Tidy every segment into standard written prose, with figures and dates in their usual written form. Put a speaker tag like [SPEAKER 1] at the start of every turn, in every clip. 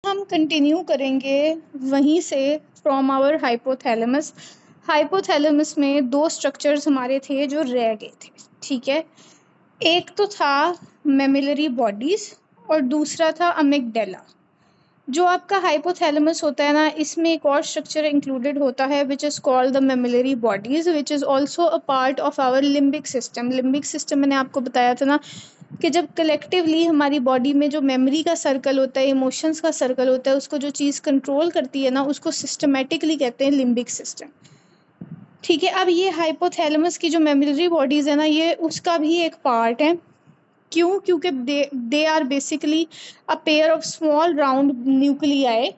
[SPEAKER 1] हम कंटिन्यू करेंगे वहीं से फ्रॉम आवर हाइपोथैलेमस। हाइपोथैलेमस में दो स्ट्रक्चर्स हमारे थे जो रह गए थे, ठीक है। एक तो था मेमिलरी बॉडीज और दूसरा था अमिगडाला। जो आपका हाइपोथैलेमस होता है ना, इसमें एक और स्ट्रक्चर इंक्लूडेड होता है which is called the mammillary bodies, which is also a part of our limbic system. Limbic system मैंने आपको बताया था ना कि जब कलेक्टिवली हमारी बॉडी में जो मेमोरी का सर्कल होता है, इमोशंस का सर्कल होता है, उसको जो चीज़ कंट्रोल करती है ना, उसको सिस्टमेटिकली कहते हैं लिम्बिक सिस्टम, ठीक है। अब ये हाइपोथैलेमस की जो मेमोरी बॉडीज़ है ना, ये उसका भी एक पार्ट है। क्यों? क्योंकि they are basically a pair of small round nuclei,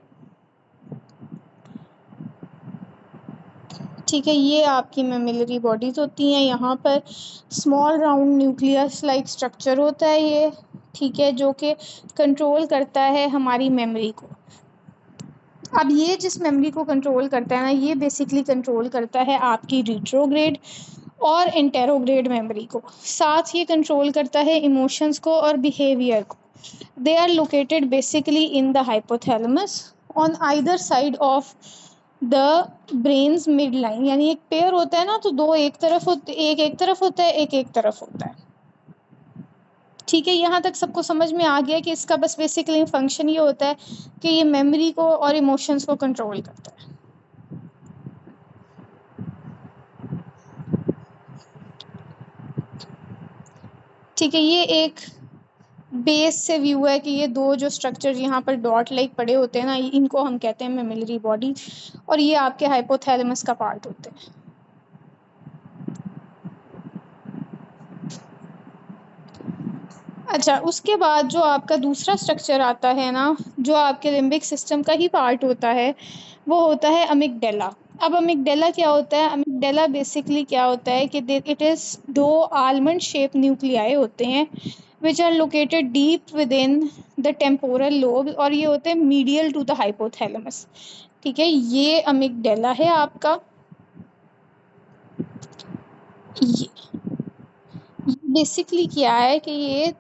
[SPEAKER 1] ठीक है। ये आपकी मेमिलरी बॉडीज होती हैं। यहाँ पर small round nucleus like structure होता है ये, ठीक है, जो कि कंट्रोल करता है हमारी मेमोरी को। अब ये जिस मेमोरी को कंट्रोल करता है ना, ये बेसिकली कंट्रोल करता है आपकी रिट्रोग्रेड और इंटेरोग्रेड मेमोरी को। साथ ये कंट्रोल करता है इमोशंस को और बिहेवियर को। They are located basically in the hypothalamus on either side of the brain's mid line. यानी एक पेयर होता है ना, तो दो एक तरफ होते, एक तरफ होता है, एक तरफ होता है, ठीक है। यहाँ तक सबको समझ में आ गया कि इसका बस बेसिकली फंक्शन ये होता है कि ये मेमोरी को और इमोशंस को कंट्रोल करता है। ठीक है, ये एक बेस से व्यू है कि ये दो जो स्ट्रक्चर यहाँ पर डॉट लाइक पड़े होते हैं ना, इनको हम कहते हैं मेमिलरी बॉडी, और ये आपके हाइपोथैलेमस का पार्ट होते हैं। अच्छा, उसके बाद जो आपका दूसरा स्ट्रक्चर आता है ना, जो आपके लिम्बिक सिस्टम का ही पार्ट होता है, वो होता है अमिगडाला। अब अमिगडाला क्या होता है? अमिगडाला बेसिकली क्या होता है कि इट इज़ दो आलमंड शेप न्यूक्लियाई होते हैं which are located deep within the temporal lobe, और ये होते हैं मीडियल टू द हाइपोथैलेमस, ठीक है। ये अमिगडाला है आपका। ये बेसिकली क्या है कि ये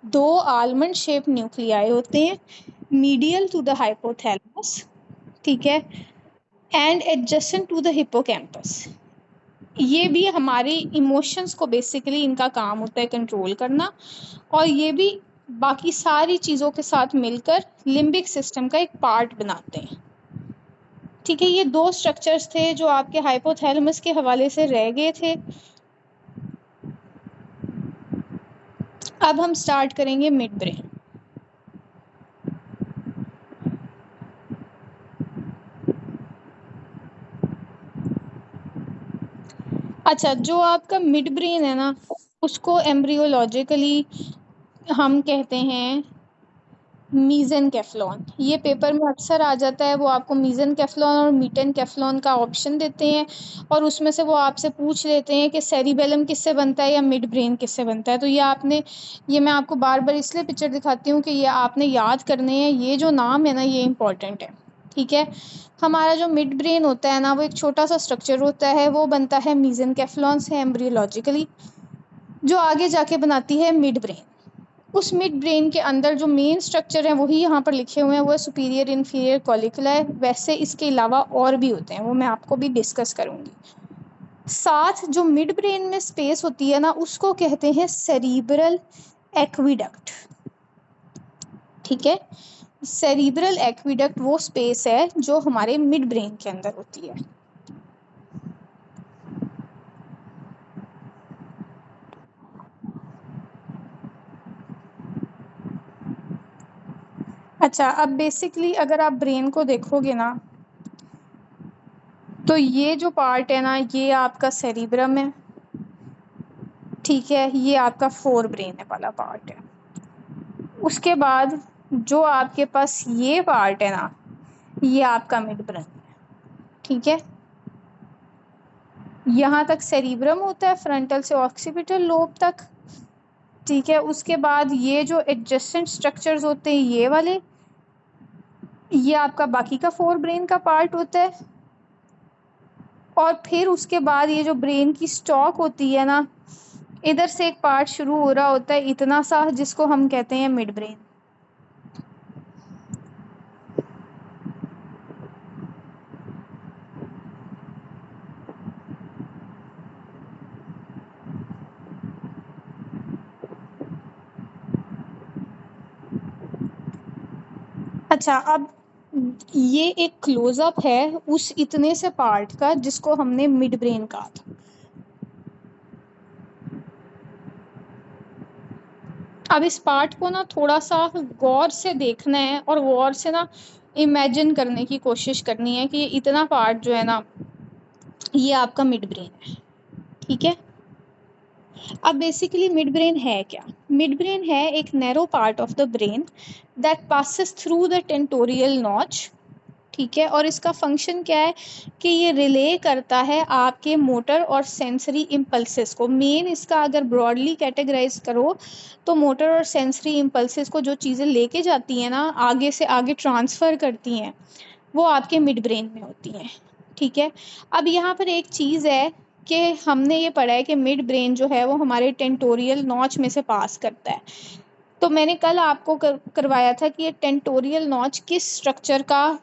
[SPEAKER 1] दो आलमंड शेप न्यूक्लियाई होते हैं मीडियल टू द हाइपोथैलेमस, ठीक है, and adjacent to the hippocampus. ये भी हमारे इमोशंस को बेसिकली इनका काम होता है कंट्रोल करना, और ये भी बाकी सारी चीज़ों के साथ मिलकर लिम्बिक सिस्टम का एक पार्ट बनाते हैं, ठीक है। ये दो स्ट्रक्चर्स थे जो आपके हाइपोथैलेमस के हवाले से रह गए थे। अब हम स्टार्ट करेंगे मिड ब्रेन। अच्छा, जो आपका मिड ब्रेन है ना, उसको एम्ब्रियोलॉजिकली हम कहते हैं मीज़ेनकेफ्लॉन। ये पेपर में अक्सर आ जाता है, वो आपको मीज़ेनकेफ्लॉन और मीटेनकेफ्लॉन का ऑप्शन देते हैं, और उसमें से वो आपसे पूछ लेते हैं कि सेरिबेलम किससे बनता है या मिड ब्रेन किससे बनता है। तो ये मैं आपको बार बार इसलिए पिक्चर दिखाती हूँ कि ये आपने याद करने हैं। ये जो नाम है ना, ये इंपॉर्टेंट है, ठीक है। हमारा जो मिड ब्रेन होता है ना, वो एक छोटा सा स्ट्रक्चर होता है, वो बनता है मीज़ेनकेफ्लॉन से एम्ब्रियोलॉजिकली, जो आगे जाके बनाती है मिड ब्रेन। उस मिड ब्रेन के अंदर जो मेन स्ट्रक्चर है वही यहाँ पर लिखे हुए हैं, वो है सुपीरियर इन्फीरियर कॉलिकुला। वैसे इसके अलावा और भी होते हैं, वो मैं आपको भी डिस्कस करूँगी। साथ जो मिड ब्रेन में स्पेस होती है ना, उसको कहते हैं सेरिब्रल एक्विडक्ट, ठीक है। सेरिब्रल एक्विडक्ट वो स्पेस है जो हमारे मिड ब्रेन के अंदर होती है। अच्छा, अब बेसिकली अगर आप ब्रेन को देखोगे ना, तो ये जो पार्ट है ना, ये आपका सेरिब्रम है, ठीक है। ये आपका फोर ब्रेन वाला पार्ट है। उसके बाद जो आपके पास ये पार्ट है ना, ये आपका मिड ब्रेन है, ठीक है। यहाँ तक सेरिब्रम होता है, फ्रंटल से ऑक्सीपिटल लोब तक, ठीक है। उसके बाद ये जो एडजेसेंट स्ट्रक्चर्स होते हैं ये वाले, ये आपका बाकी का फोर ब्रेन का पार्ट होता है। और फिर उसके बाद ये जो ब्रेन की स्टॉक होती है ना, इधर से एक पार्ट शुरू हो रहा होता है इतना सा, जिसको हम कहते हैं मिड ब्रेन। अच्छा, अब ये एक क्लोजअप है उस इतने से पार्ट का जिसको हमने मिड ब्रेन कहा था। अब इस पार्ट को ना थोड़ा सा गौर से देखना है और गौर से ना इमेजिन करने की कोशिश करनी है कि ये इतना पार्ट जो है ना ये आपका मिड ब्रेन है। ठीक है, अब बेसिकली मिड ब्रेन है क्या? मिड ब्रेन है एक narrow part of the brain that passes through the tentorial notch. ठीक है, और इसका फंक्शन क्या है कि ये रिले करता है आपके मोटर और सेंसरी इम्पल्सेस को। मेन इसका अगर ब्रॉडली कैटेगराइज करो तो मोटर और सेंसरी इम्पल्सेस को जो चीज़ें लेके जाती हैं ना, आगे से आगे ट्रांसफ़र करती हैं, वो आपके मिड ब्रेन में होती हैं। ठीक है, अब यहाँ पर एक चीज़ है कि हमने ये पढ़ा है कि मिड ब्रेन जो है वो हमारे टेंटोरियल नॉच में से पास करता है। तो मैंने कल आपको करवाया था कि ये टेंटोरियल नॉच किस स्ट्रक्चर का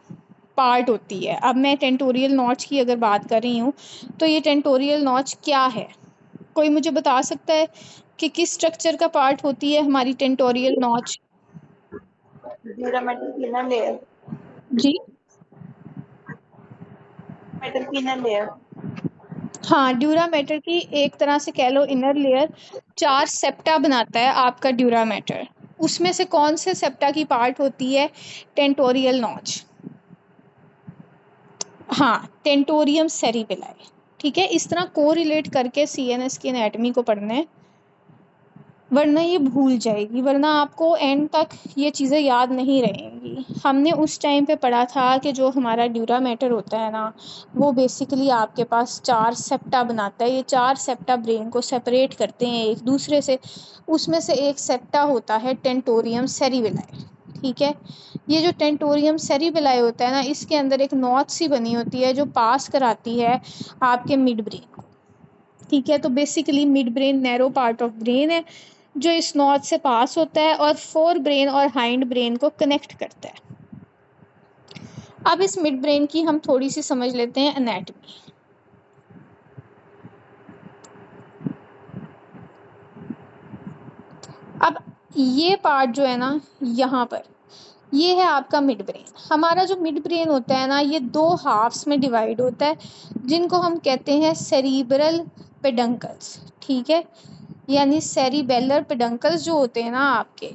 [SPEAKER 1] पार्ट होती है। अब मैं टेंटोरियल नॉच की अगर बात कर रही हूँ तो ये टेंटोरियल नॉच क्या है? कोई मुझे बता सकता है कि किस स्ट्रक्चर का पार्ट होती है हमारी tentorial notch?
[SPEAKER 2] Dura mater pineal layer.
[SPEAKER 1] जी
[SPEAKER 2] मेटल पिनल लेयर।
[SPEAKER 1] हाँ, ड्यूरामेटर की एक तरह से कह लो इनर लेयर 4 सेप्टा बनाता है आपका ड्यूरामेटर। उसमें से कौन से सेप्टा की पार्ट होती है? Tentorial notch. हाँ, टेंटोरियम सेरिबेलाई। ठीक है, इस तरह कोरिलेट करके सीएनएस की एनाटॉमी को पढ़ना है, वरना ये भूल जाएगी, वरना आपको एंड तक ये चीज़ें याद नहीं रहेंगी। हमने उस टाइम पे पढ़ा था कि जो हमारा ड्यूरामेटर होता है ना, वो बेसिकली आपके पास 4 सेप्टा बनाता है। ये 4 सेप्टा ब्रेन को सेपरेट करते हैं एक दूसरे से। उसमें से एक सेप्टा होता है टेंटोरियम सेरिबेलाई। ठीक है, ये जो टेंटोरियम सेरिबेलाई होता है ना, इसके अंदर एक नॉच सी बनी होती है जो पास कराती है आपके मिड ब्रेन को। ठीक है, तो basically mid brain narrow part of brain है जो इस नॉच से पास होता है और फोर ब्रेन और हाइंड ब्रेन को कनेक्ट करता है। अब इस मिड ब्रेन की हम थोड़ी सी समझ लेते हैं एनाटॉमी। अब ये पार्ट जो है ना यहाँ पर, ये है आपका मिड ब्रेन। हमारा जो मिड ब्रेन होता है ना, ये 2 हाफ्स में डिवाइड होता है जिनको हम कहते हैं सेरिब्रल पेडंकल्स। ठीक है, यानी सेरिबेलर पेडंकल्स जो होते हैं ना आपके,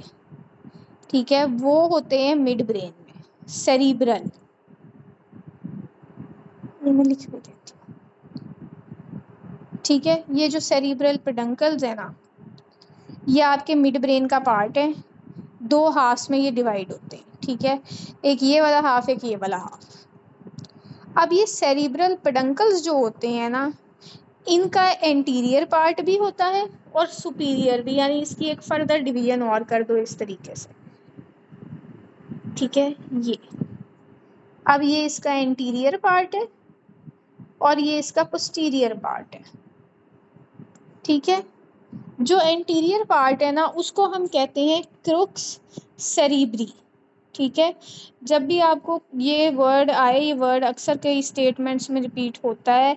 [SPEAKER 1] ठीक है, वो होते हैं मिड ब्रेन में। सेरिब्रल, मैं लिख भी देती हूँ। ठीक है, ये जो सेरिब्रल पेडंकल्स है ना, ये आपके मिड ब्रेन का पार्ट है। 2 हाफ्स में ये डिवाइड होते हैं। ठीक है, एक ये वाला हाफ, एक ये वाला हाफ। अब ये सेरिब्रल पेडंकल्स जो होते हैं ना, इनका एंटीरियर पार्ट भी होता है और सुपीरियर भी, यानी इसकी एक फर्दर डिवीजन और कर दो इस तरीके से। ठीक है, ये अब ये इसका एंटीरियर पार्ट है और ये इसका पोस्टीरियर पार्ट है। ठीक है, जो एंटीरियर पार्ट है ना, उसको हम कहते हैं क्रुक्स सेरिब्री। ठीक है, जब भी आपको ये वर्ड आए, ये वर्ड अक्सर कई स्टेटमेंट्स में रिपीट होता है।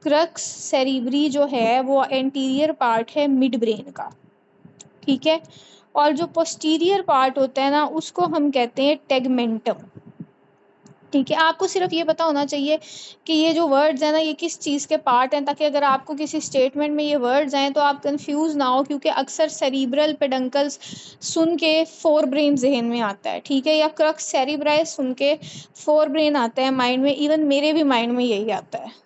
[SPEAKER 1] क्रक्स सेरिब्री जो है वो एंटीरियर पार्ट है मिड ब्रेन का। ठीक है, और जो पोस्टीरियर पार्ट होता है ना, उसको हम कहते हैं टेगमेंटम। ठीक है, आपको सिर्फ ये पता होना चाहिए कि ये जो वर्ड्स हैं ना, ये किस चीज़ के पार्ट हैं, ताकि अगर आपको किसी स्टेटमेंट में ये वर्ड्स आएँ तो आप कंफ्यूज ना हो, क्योंकि अक्सर सेरिब्रल पेडंकल्स सुन के फोर ब्रेन जहन में आता है। ठीक है, या क्रक्स सेरिब्राई सुन के फोर ब्रेन आता है माइंड में, इवन मेरे भी माइंड में यही आता है।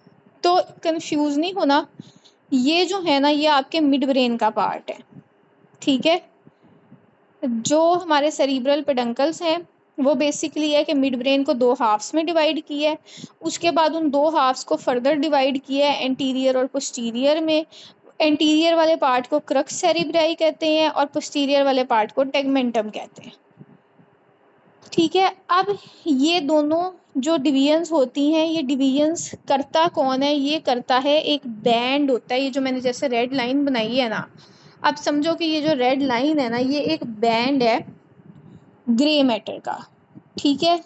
[SPEAKER 1] तो कंफ्यूज नहीं होना, ये जो है ना, ये आपके मिड ब्रेन का पार्ट है। ठीक है, जो हमारे सेरिब्रल पेडंकल्स हैं वो बेसिकली है कि मिड ब्रेन को 2 हाफ्स में डिवाइड किया है। उसके बाद उन 2 हाफ्स को फर्दर डिवाइड किया है एंटीरियर और पोस्टीरियर में। एंटीरियर वाले पार्ट को क्रक्स सेरिब्राई कहते हैं और पोस्टीरियर वाले पार्ट को टेगमेंटम कहते हैं। ठीक है, अब ये दोनों जो डिवीजन्स होती हैं, ये डिवीजन्स करता कौन है? ये करता है एक बैंड होता है, ये जो मैंने जैसे रेड लाइन बनाई है ना, अब समझो कि ये जो रेड लाइन है ना, ये एक बैंड है ग्रे मैटर का। ठीक है,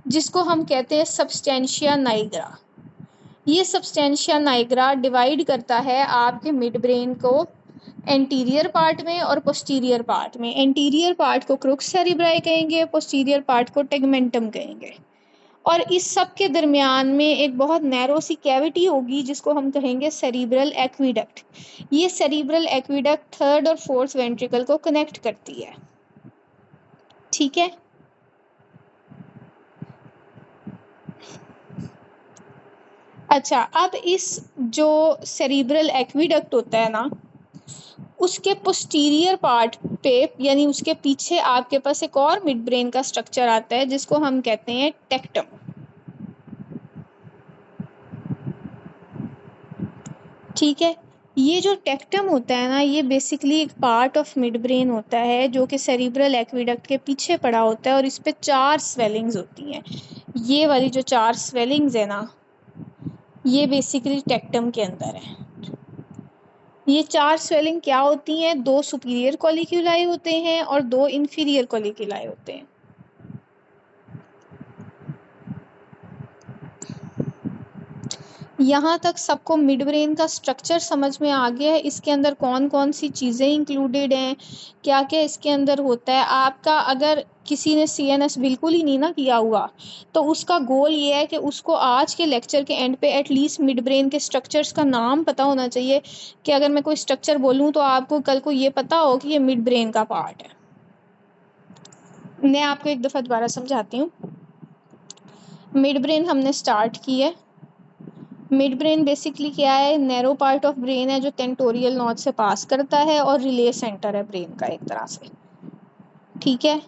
[SPEAKER 1] जिसको हम कहते हैं सब्सटेंशिया नाइग्रा। ये सब्सटेंशिया नाइग्रा डिवाइड करता है आपके मिड ब्रेन को एंटीरियर पार्ट में और पोस्टीरियर पार्ट में। एंटीरियर पार्ट को क्रुक्स सेरिब्राई कहेंगे, पोस्टीरियर पार्ट को टेगमेंटम कहेंगे। और इस सब के दरमियान में एक बहुत नैरो सी कैविटी होगी जिसको हम कहेंगे सेरिब्रल एक्विडक्ट। ये सेरिब्रल एक्विडक्ट थर्ड और फोर्थ वेंट्रिकल को कनेक्ट करती है। ठीक है, अच्छा अब इस जो सेरिब्रल एक्विडक्ट होता है ना, उसके पोस्टीरियर पार्ट पे यानी उसके पीछे आपके पास एक और मिड ब्रेन का स्ट्रक्चर आता है जिसको हम कहते हैं टेक्टम। ठीक है, ये जो टेक्टम होता है ना, ये बेसिकली एक पार्ट ऑफ मिड ब्रेन होता है जो कि सेरिब्रल एक्विडक्ट के पीछे पड़ा होता है और इस पे 4 स्वेलिंग्स होती हैं। ये वाली जो 4 स्वेलिंग्स है ना, ये बेसिकली टेक्टम के अंदर है। ये 4 स्वेलिंग क्या होती हैं? 2 सुपीरियर कॉलिक्यूलाई होते हैं और 2 इन्फीरियर कॉलिक्यूलाई होते हैं। यहाँ तक सबको मिड ब्रेन का स्ट्रक्चर समझ में आ गया है? इसके अंदर कौन कौन सी चीज़ें इंक्लूडेड हैं, क्या क्या इसके अंदर होता है? आपका अगर किसी ने CNS बिल्कुल ही नहीं ना किया हुआ तो उसका गोल ये है कि उसको आज के लेक्चर के एंड पे एटलीस्ट मिड ब्रेन के स्ट्रक्चर्स का नाम पता होना चाहिए, कि अगर मैं कोई स्ट्रक्चर बोलूँ तो आपको कल को ये पता हो कि ये मिड ब्रेन का पार्ट है। मैं आपको एक दफ़ा दोबारा समझाती हूँ। मिड ब्रेन हमने स्टार्ट की है। मिड ब्रेन बेसिकली क्या है? नैरो पार्ट ऑफ ब्रेन है जो टेंटोरियल नॉड से पास करता है और रिले सेंटर है ब्रेन का एक तरह से। ठीक है,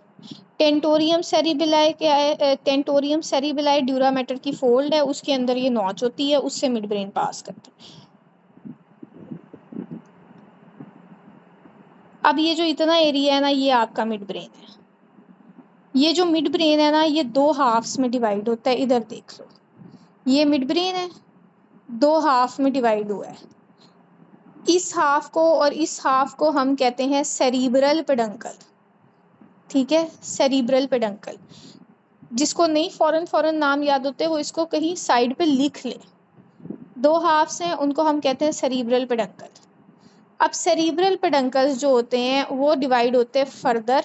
[SPEAKER 1] टेंटोरियम सेरिबेलाई क्या है? टेंटोरियम सेरिबेलाई ड्यूरा मैटर की फोल्ड है, उसके अंदर ये नॉच होती है, उससे मिड ब्रेन पास करता है। अब ये जो इतना एरिया है ना, ये आपका मिड ब्रेन है। ये जो मिड ब्रेन है ना, ये 2 हाफ्स में डिवाइड होता है। इधर देख लो, ये मिड ब्रेन है, 2 हाफ में डिवाइड हुआ है। इस हाफ को और इस हाफ को हम कहते हैं सेरिब्रल पेडंकल। ठीक है, सेरिब्रल पेडंकल। जिसको नहीं फौरन नाम याद होते वो इसको कहीं साइड पे लिख ले। 2 हाफ्स हैं, उनको हम कहते हैं सेरिब्रल पेडंकल। अब सेरिब्रल पेडंकल्स जो होते हैं वो डिवाइड होते हैं फर्दर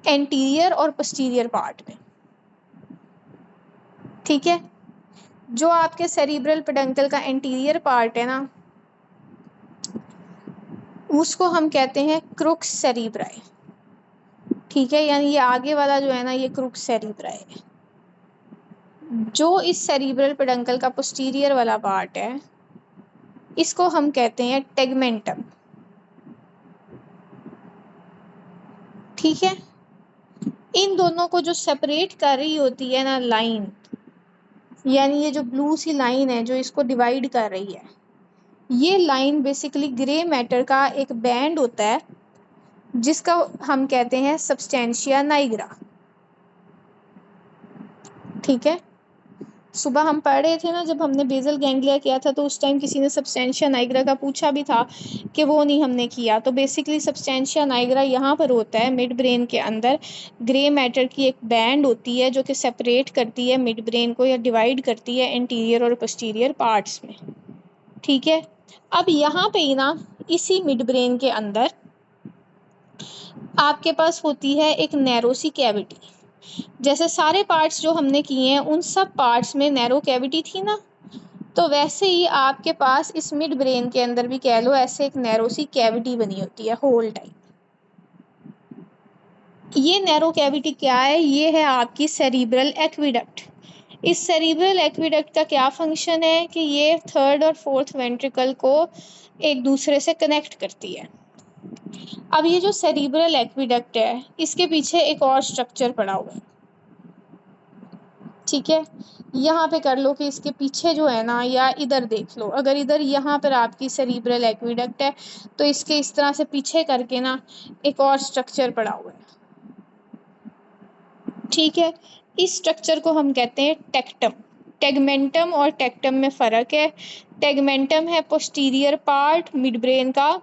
[SPEAKER 1] एंटीरियर और पोस्टीरियर पार्ट में। ठीक है, जो आपके सेरिब्रल पेडंकल का एंटीरियर पार्ट है ना, उसको हम कहते हैं क्रुक्स सेरिब्राई। ठीक है, यानी ये आगे वाला जो है ना, ये क्रुक्स सेरिब्राई है। जो इस सेरिब्रल पेडंकल का पोस्टीरियर वाला पार्ट है, इसको हम कहते हैं टेगमेंटम। ठीक है, इन दोनों को जो सेपरेट कर रही होती है ना लाइन, यानी ये जो ब्लू सी लाइन है जो इसको डिवाइड कर रही है, ये लाइन बेसिकली ग्रे मैटर का एक बैंड होता है जिसका हम कहते हैं सब्सटेंशिया नाइग्रा। ठीक है, सुबह हम पढ़ रहे थे ना, जब हमने बेसल गैंग्लिया किया था तो उस टाइम किसी ने सब्सटेंशिया नाइग्रा का पूछा भी था कि वो नहीं हमने किया। तो बेसिकली सब्सटेंशिया नाइग्रा यहाँ पर होता है मिड ब्रेन के अंदर। ग्रे मैटर की एक बैंड होती है जो कि सेपरेट करती है मिड ब्रेन को या डिवाइड करती है एंटीरियर और पोस्टीरियर पार्ट्स में। ठीक है, अब यहाँ पे ही ना इसी मिड ब्रेन के अंदर आपके पास होती है एक नैरो सी कैविटी। जैसे सारे पार्ट्स जो हमने किए हैं उन सब पार्ट्स में नैरो कैविटी थी ना, तो वैसे ही आपके पास इस मिड ब्रेन के अंदर भी कह लो ऐसे एक नैरो सी कैविटी बनी होती है होल टाइम। ये नैरो कैविटी क्या है? ये है आपकी सेरिब्रल एक्विडक्ट। इस सेरिब्रल एक्विडक्ट का क्या फंक्शन है कि ये थर्ड और फोर्थ वेंट्रिकल को एक दूसरे से कनेक्ट करती है। अब ये जो सेरिब्रल एक्विडक्ट है, इसके पीछे एक और स्ट्रक्चर पड़ा हुआ है। ठीक है, यहाँ पे कर लो कि इसके पीछे जो है ना, या इधर देख लो, अगर इधर यहाँ पर आपकी सेरिब्रल एक्विडक्ट है तो इसके इस तरह से पीछे करके ना एक और स्ट्रक्चर पड़ा हुआ है। ठीक है, इस स्ट्रक्चर को हम कहते हैं टेक्टम। टेगमेंटम और टेक्टम में फ़र्क है। टेगमेंटम है पोस्टीरियर पार्ट मिड ब्रेन का,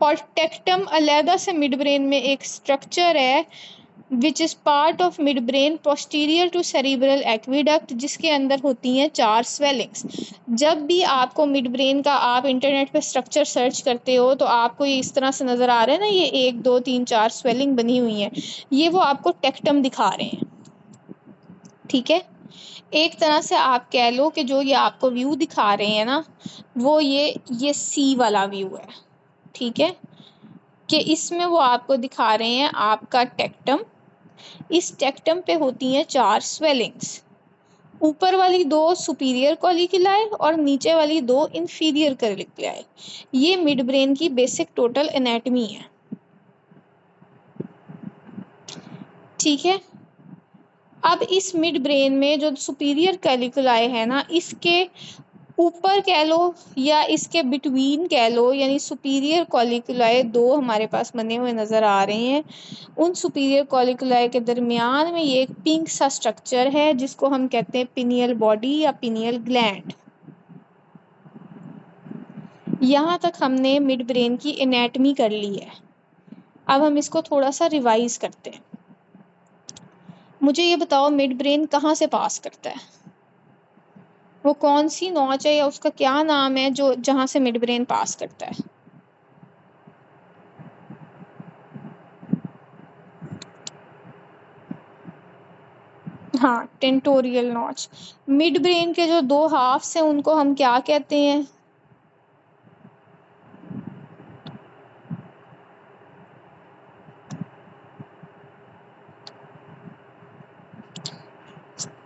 [SPEAKER 1] और टेक्टम अलहदा से मिड ब्रेन में एक स्ट्रक्चर है which is part of mid brain posterior to cerebral aqueduct, जिसके अंदर होती हैं 4 स्वेलिंग्स। जब भी आपको मिड ब्रेन का आप इंटरनेट पे स्ट्रक्चर सर्च करते हो तो आपको ये इस तरह से नज़र आ रहा है ना, ये 1 2 3 4 स्वेलिंग बनी हुई है, ये वो आपको टेक्टम दिखा रहे हैं। ठीक है, एक तरह से आप कह लो कि जो ये आपको व्यू दिखा रहे हैं ना, वो ये सी वाला व्यू है। ठीक है, कि इसमें वो आपको दिखा रहे हैं आपका टेक्टम। इस टेक्टम पे होती हैं 4 स्वेलिंग्स, ऊपर वाली 2 सुपीरियर कॉलिक्युलाई और नीचे वाली 2 इंफीरियर कॉलिक्युलाई। ये मिड ब्रेन की बेसिक टोटल एनाटमी है। ठीक है, अब इस मिड ब्रेन में जो सुपीरियर कैलिकुलाई है ना, इसके ऊपर कह लो या इसके बिटवीन कह लो, यानी सुपीरियर कॉलिकुलाई 2 हमारे पास बने हुए नज़र आ रहे हैं। उन सुपीरियर कॉलिकुलाई के दरमियान में ये एक पिंक सा स्ट्रक्चर है जिसको हम कहते हैं पिनियल बॉडी या पिनियल ग्लैंड। यहाँ तक हमने मिड ब्रेन की एनाटमी कर ली है। अब हम इसको थोड़ा सा रिवाइज करते हैं। मुझे ये बताओ, मिड ब्रेन कहाँ से पास करता है? वो कौन सी नॉच है या उसका क्या नाम है जो जहाँ से मिड ब्रेन पास करता है? हाँ, टेंटोरियल नॉच। मिड ब्रेन के जो 2 हाफ्स हैं उनको हम क्या कहते हैं?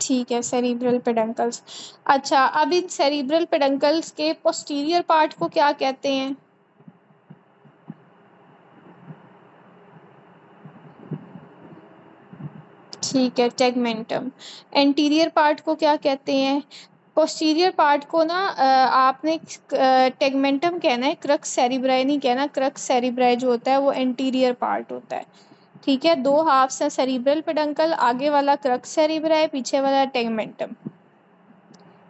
[SPEAKER 1] ठीक है, सेरिब्रल पेडंकल्स। अच्छा, अब इन सेरिब्रल पेडंकल्स के पोस्टीरियर पार्ट को क्या कहते हैं? ठीक है, टेगमेंटम। एंटीरियर पार्ट को क्या कहते हैं? पोस्टीरियर पार्ट को ना आपने टेगमेंटम कहना है, क्रक्स सेरिब्राई नहीं कहना। क्रक्स सेरिब्राई जो होता है वो एंटीरियर पार्ट होता है। ठीक है, 2 हाफ्स हैं सेरिब्रल पेडंकल, आगे वाला क्रक्स सेरिब्राई, पीछे वाला टेगमेंटम।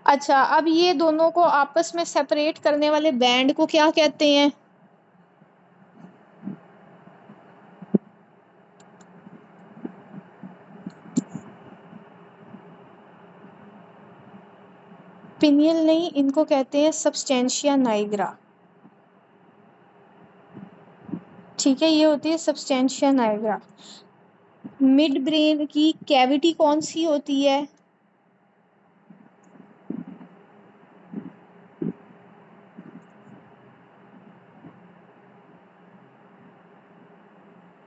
[SPEAKER 1] अच्छा, अब ये दोनों को आपस में सेपरेट करने वाले बैंड को क्या कहते हैं? पिनियल नहीं, इनको कहते हैं सब्सटेंशिया नाइग्रा। ठीक है, ये होती है सब्सटेंशिया नाइग्रा। मिड ब्रेन की कैविटी कौन सी होती है?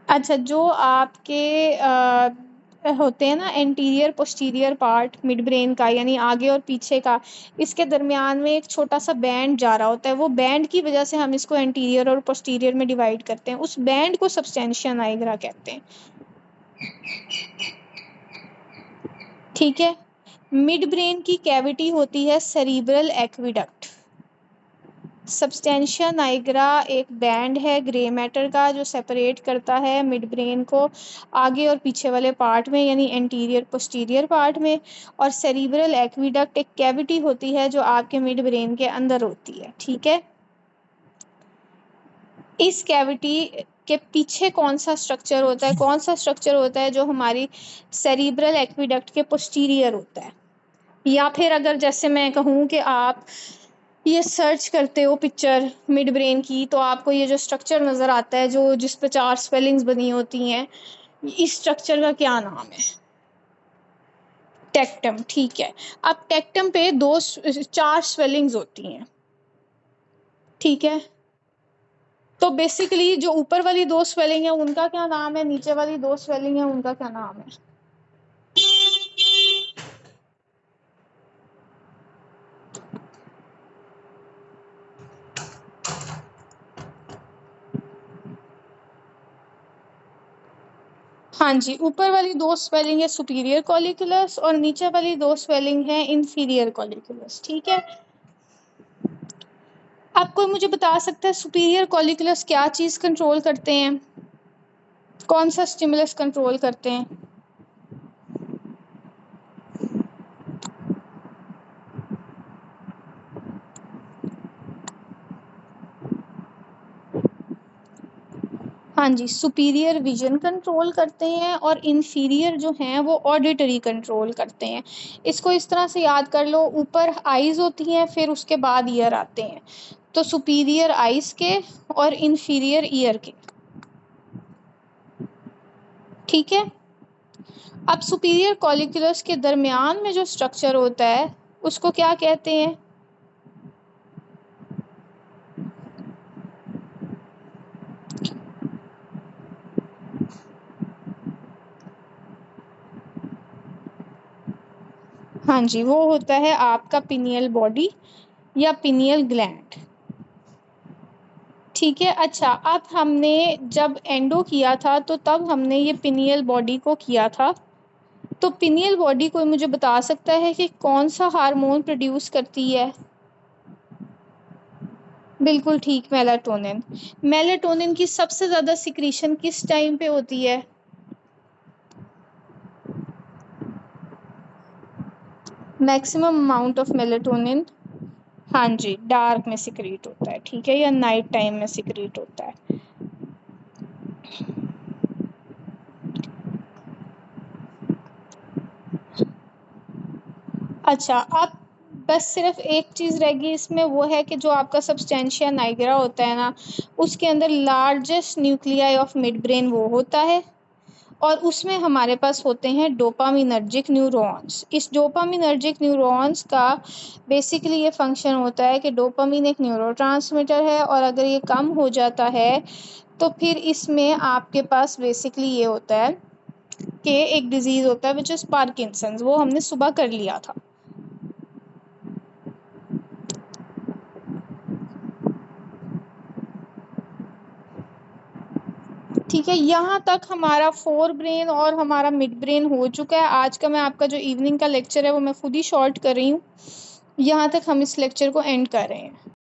[SPEAKER 1] अच्छा, जो आपके होते हैं ना anterior posterior part mid brain का, यानी आगे और पीछे का, इसके दरमियान में एक छोटा सा बैंड जा रहा होता है। वो बैंड की वजह से हम इसको एंटीरियर और पोस्टीरियर में डिवाइड करते हैं। उस बैंड को सब्सटेंशिया नाइग्रा कहते हैं। ठीक है, मिड ब्रेन की कैविटी होती है सेरिब्रल एक्विडक्ट। सब्सटेंशिया नाइग्रा एक बैंड है ग्रे मैटर का जो सेपरेट करता है मिड ब्रेन को आगे और पीछे वाले पार्ट में, यानी एंटीरियर पोस्टीरियर पार्ट में। और सेरिब्रल एक्विडक्ट एक कैविटी होती है जो आपके मिड ब्रेन के अंदर होती है। ठीक है, इस कैविटी के पीछे कौन सा स्ट्रक्चर होता है? कौन सा स्ट्रक्चर होता है जो हमारी सेरिब्रल एक्विडक्ट के पोस्टीरियर होता है? या फिर अगर जैसे मैं कहूँ कि आप ये सर्च करते हो पिक्चर मिड ब्रेन की, तो आपको ये जो स्ट्रक्चर नज़र आता है जो जिस पे 4 स्पेलिंग्स बनी होती हैं, इस स्ट्रक्चर का क्या नाम है? टेक्टम। ठीक है, अब टेक्टम पे 4 स्वेलिंग्स होती हैं। ठीक है, तो बेसिकली जो ऊपर वाली 2 स्वेलिंग है उनका क्या नाम है, नीचे वाली 2 स्वेलिंग है उनका क्या नाम है? हाँ जी, ऊपर वाली 2 स्वेलिंग है सुपीरियर कॉलिकुलस और नीचे वाली 2 स्वेलिंग है इंफीरियर कॉलिकुलस। ठीक है, आप कोई मुझे बता सकता है सुपीरियर कॉलिकुलस क्या चीज़ कंट्रोल करते हैं? कौन सा स्टिमुलस कंट्रोल करते हैं? हाँ हाँ जी, सुपीरियर विजन कंट्रोल करते हैं और इन्फीरियर जो हैं वो ऑडिटरी कंट्रोल करते हैं। इसको इस तरह से याद कर लो, ऊपर आइज़ होती हैं, फिर उसके बाद ईयर आते हैं। तो सुपीरियर आइज़ के और इन्फीरियर ईयर के, ठीक है। अब सुपीरियर कॉलिक्युलस के दरमियान में जो स्ट्रक्चर होता है उसको क्या कहते हैं? हाँ जी, वो होता है आपका पिनियल बॉडी या पिनियल ग्लैंड, ठीक है। अच्छा, अब हमने जब एंडो किया था तो तब हमने ये पिनियल बॉडी को किया था। तो पिनियल बॉडी कोई मुझे बता सकता है कि कौन सा हार्मोन प्रोड्यूस करती है? बिल्कुल ठीक, मेलाटोनिन। मेलाटोनिन की सबसे ज़्यादा सिक्रीशन किस टाइम पे होती है? मैक्सिमम अमाउंट ऑफ मेलाटोनिन, हाँ जी, डार्क में सिक्रीट होता है, ठीक है, या नाइट टाइम में सिक्रीट होता है। अच्छा, अब बस सिर्फ एक चीज़ रह गई इसमें, वो है कि जो आपका सब्सटेंशिया नाइग्रा होता है ना, उसके अंदर largest nuclei of mid brain वो होता है, और उसमें हमारे पास होते हैं डोपामिनर्जिक न्यूरॉन्स। इस डोपामिनर्जिक न्यूरॉन्स का बेसिकली ये फंक्शन होता है कि डोपामिन एक न्यूरोट्रांसमीटर है, और अगर ये कम हो जाता है तो फिर इसमें आपके पास बेसिकली ये होता है कि एक डिजीज़ होता है विच इज़ पार्किंसंस, वो हमने सुबह कर लिया था। ठीक है, यहाँ तक हमारा फोर ब्रेन और हमारा मिड ब्रेन हो चुका है। आज का मैं आपका जो इवनिंग का लेक्चर है वो मैं खुद ही शॉर्ट कर रही हूँ। यहाँ तक हम इस लेक्चर को एंड कर रहे हैं।